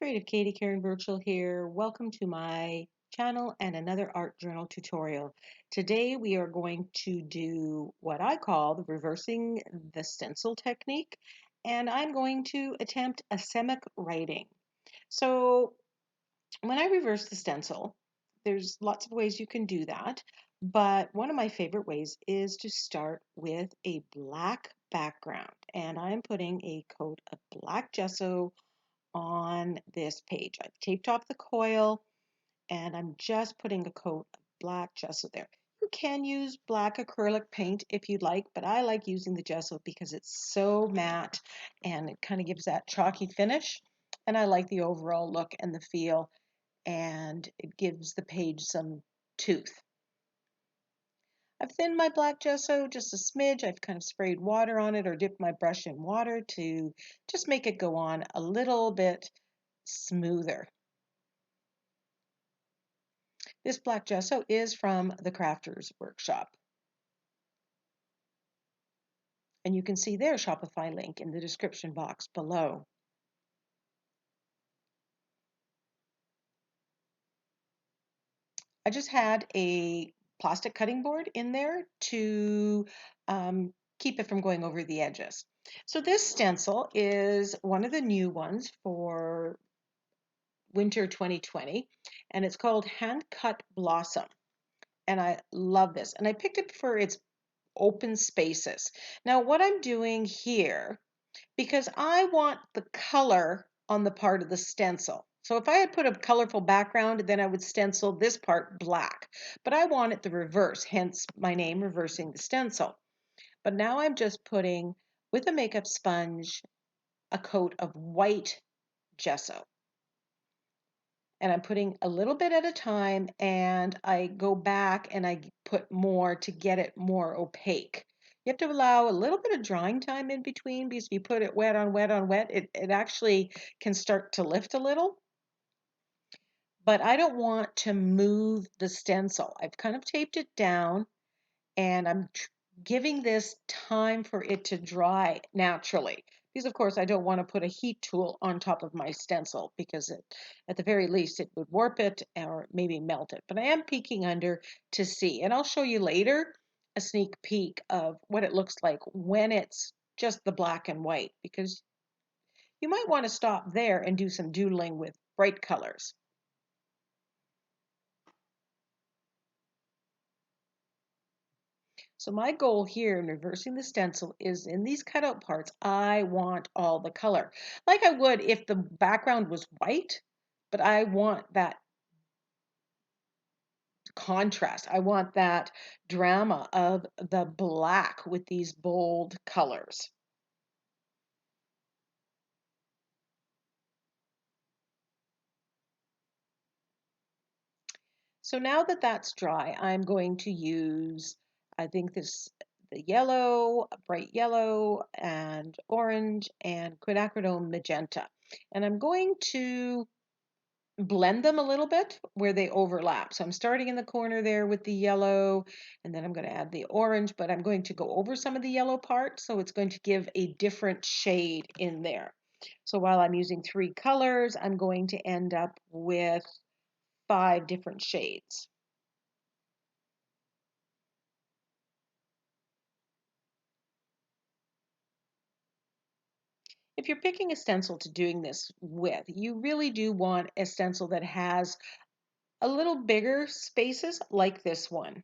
Creative Katie Karen Burchill here. Welcome to my channel and another art journal tutorial. Today we are going to do what I call the reversing the stencil technique, and I'm going to attempt Asemic writing. So when I reverse the stencil, there's lots of ways you can do that, but one of my favorite ways is to start with a black background, and I'm putting a coat of black gesso on this page. I've taped off the coil and I'm just putting a coat of black gesso there. You can use black acrylic paint if you'd like, but I like using the gesso because it's so matte and it kind of gives that chalky finish. And I like the overall look and the feel, and it gives the page some tooth. I've thinned my black gesso just a smidge. I've kind of sprayed water on it or dipped my brush in water to just make it go on a little bit smoother. This black gesso is from the Crafters Workshop. And you can see their Shopify link in the description box below. I just had a plastic cutting board in there to keep it from going over the edges. So this stencil is one of the new ones for winter 2020, and it's called Handcut Blossom. And I love this. And I picked it for its open spaces. Now what I'm doing here, because I want the color on the part of the stencil. So if I had put a colorful background, then I would stencil this part black. But I want it the reverse, hence my name, Reversing the Stencil. But now I'm just putting, with a makeup sponge, a coat of white gesso. And I'm putting a little bit at a time, and I go back and I put more to get it more opaque. You have to allow a little bit of drying time in between, because if you put it wet on wet on wet, it actually can start to lift a little. But I don't want to move the stencil. I've kind of taped it down, and I'm giving this time for it to dry naturally. Because of course I don't want to put a heat tool on top of my stencil, because at the very least it would warp it or maybe melt it. But I am peeking under to see, and I'll show you later a sneak peek of what it looks like when it's just the black and white, because you might want to stop there and do some doodling with bright colors. So my goal here in reversing the stencil is, in these cutout parts, I want all the color. Like I would if the background was white, but I want that contrast. I want that drama of the black with these bold colors. So now that that's dry, I'm going to use, I think the yellow, bright yellow, and orange, and quinacridone magenta. And I'm going to blend them a little bit where they overlap. So I'm starting in the corner there with the yellow, and then I'm going to add the orange, but I'm going to go over some of the yellow part, so it's going to give a different shade in there. So while I'm using 3 colors, I'm going to end up with 5 different shades. If you're picking a stencil to doing this with, you really do want a stencil that has a little bigger spaces like this one.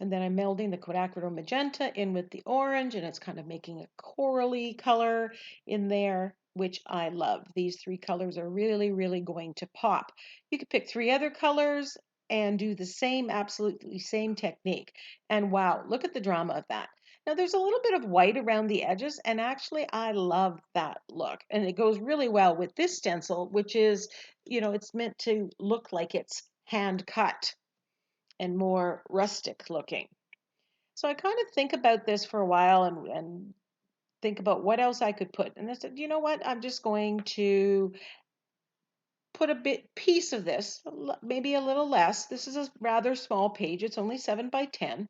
And then I'm melding the quinacridone magenta in with the orange, and it's kind of making a corally color in there, which I love. These 3 colors are really, really going to pop. You could pick 3 other colors and do the same, absolutely same technique. And wow, look at the drama of that. Now there's a little bit of white around the edges, and actually I love that look. And it goes really well with this stencil, which is, it's meant to look like it's hand cut and more rustic looking. So I kind of think about this for a while and think about what else I could put. And I said, you know what? I'm just going to put a piece of this, maybe a little less. This is a rather small page. It's only 7 by 10.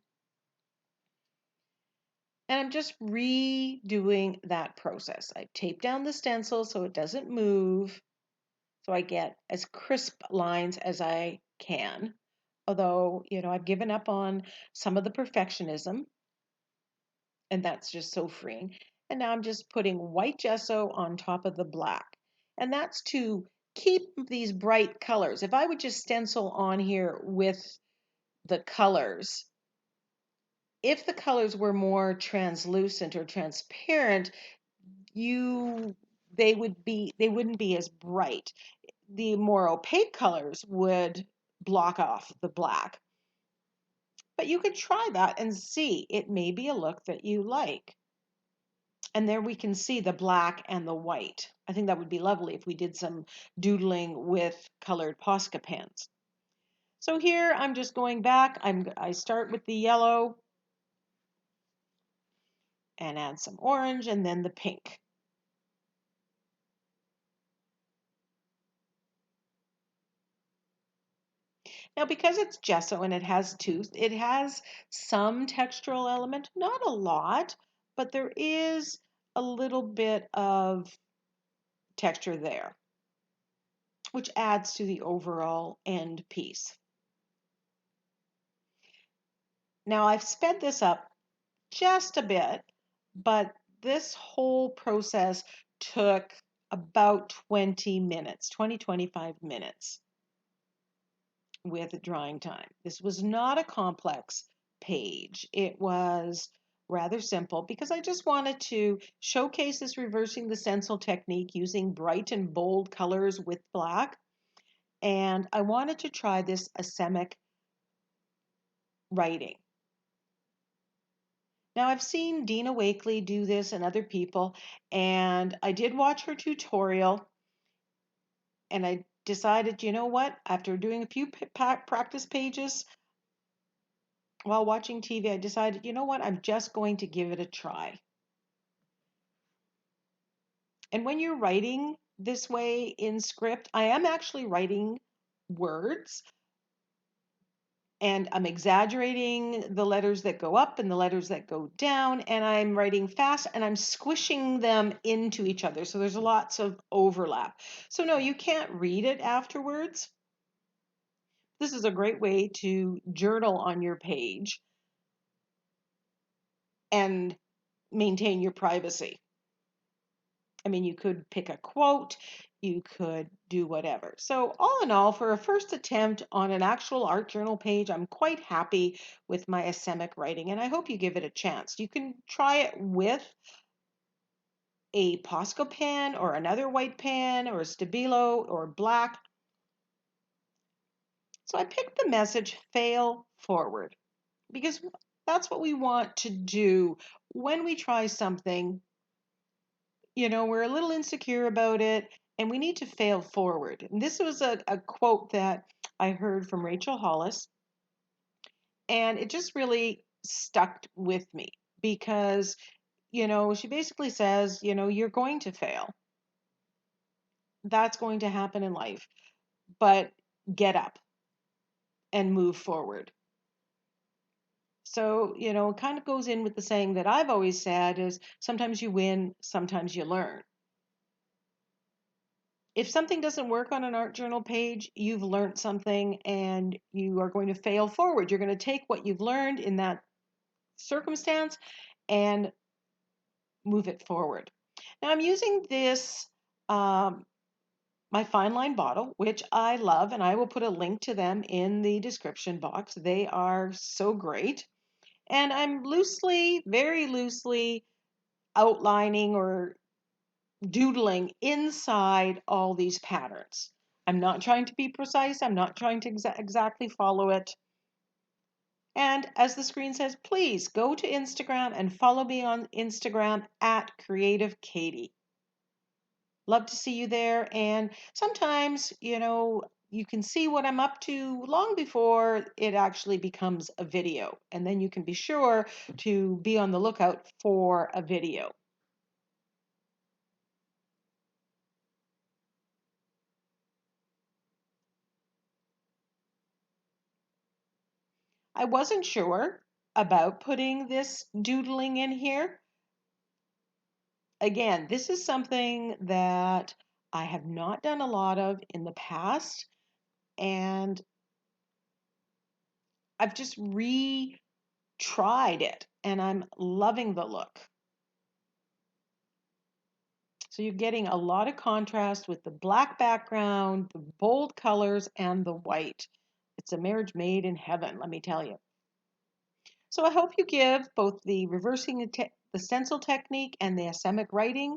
And I'm just redoing that process. I tape down the stencil so it doesn't move, so I get as crisp lines as I can. Although, I've given up on some of the perfectionism, and that's just so freeing. And now I'm just putting white gesso on top of the black. And that's to keep these bright colors. If I would just stencil on here with the colors, if the colors were more translucent or transparent, they wouldn't be as bright. The more opaque colors would block off the black. But you could try that and see. It may be a look that you like. And there we can see the black and the white. I think that would be lovely if we did some doodling with colored Posca pens. So here I'm just going back. I start with the yellow and add some orange and then the pink. Now, because it's gesso and it has tooth, it has some textural element, not a lot, but there is a little bit of texture there, which adds to the overall end piece. Now, I've sped this up just a bit, but this whole process took about 20 minutes, 25 minutes with drying time. This was not a complex page. It was rather simple because I just wanted to showcase this reversing the stencil technique using bright and bold colors with black. And I wanted to try this Asemic writing. Now, I've seen Dina Wakely do this and other people, and I did watch her tutorial, and I decided, you know what, after doing a few practice pages while watching TV, I decided, you know what, I'm just going to give it a try. And when you're writing this way in script, I am actually writing words, and I'm exaggerating the letters that go up and the letters that go down, and I'm writing fast and I'm squishing them into each other. So there's lots of overlap. So no, you can't read it afterwards. This is a great way to journal on your page and maintain your privacy. I mean, you could pick a quote, you could do whatever. So all in all, for a first attempt on an actual art journal page, I'm quite happy with my Asemic writing, and I hope you give it a chance. You can try it with a Posca pen or another white pen or a Stabilo or black. So I picked the message fail forward because that's what we want to do when we try something. We're a little insecure about it and we need to fail forward. And this was a quote that I heard from Rachel Hollis, and it just really stuck with me because, she basically says, you're going to fail. That's going to happen in life, but get up and move forward. So, it kind of goes in with the saying that I've always said is sometimes you win, sometimes you learn. If something doesn't work on an art journal page, you've learned something and you are going to fail forward. You're going to take what you've learned in that circumstance and move it forward. Now I'm using this, my fine line bottle, which I love, and I will put a link to them in the description box. They are so great. And I'm very loosely outlining or doodling inside all these patterns. I'm not trying to be precise. I'm not trying to exactly follow it. And as the screen says, please go to Instagram and follow me on Instagram at Creative Katie. Love to see you there. And sometimes, you can see what I'm up to long before it actually becomes a video. And then you can be sure to be on the lookout for a video. I wasn't sure about putting this doodling in here. Again, this is something that I have not done a lot of in the past, and I've just retried it, and I'm loving the look. So you're getting a lot of contrast with the black background, the bold colors, and the white. It's a marriage made in heaven, let me tell you. So I hope you give both the reversing the stencil technique and the Asemic writing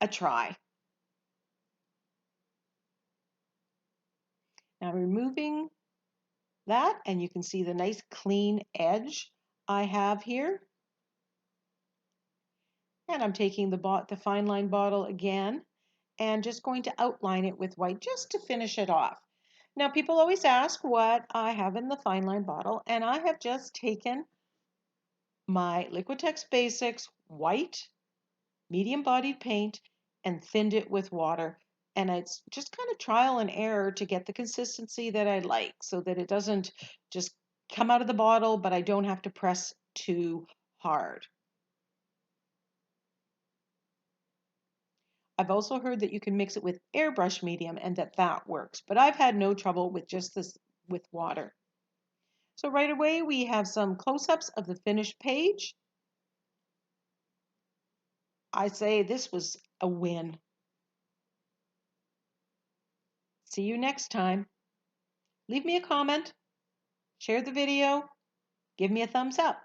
a try. Now removing that, and you can see the nice clean edge I have here. And I'm taking the fine line bottle again and just going to outline it with white just to finish it off. Now people always ask what I have in the fine line bottle, and I have just taken my Liquitex Basics white medium bodied paint and thinned it with water. And it's just kind of trial and error to get the consistency that I like so that it doesn't just come out of the bottle, but I don't have to press too hard. I've also heard that you can mix it with airbrush medium and that works, but I've had no trouble with just this with water. So right away we have some close-ups of the finished page. I say this was a win. See you next time. Leave me a comment, share the video, give me a thumbs up.